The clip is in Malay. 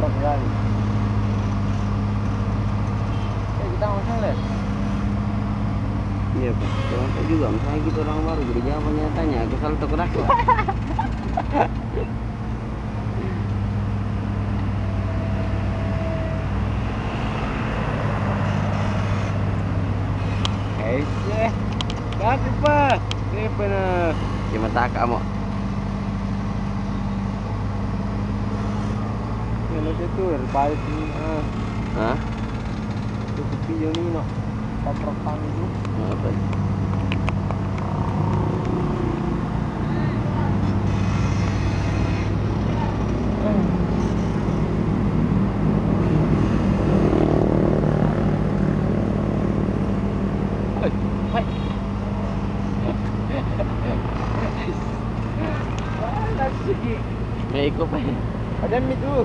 kali. Kita masang deh. Iya Pak, kurang tahu juga. Misalnya kita orang baru, jadi jawabannya tanya ke salah takut aku. Iya. Tapi Pak, ini benar. Cuma tak kamu. Yang itu balik ini. Hah? Itu video ini no. Paprokan itu. Apa? Hai. May ikut pa. Ada mi tu.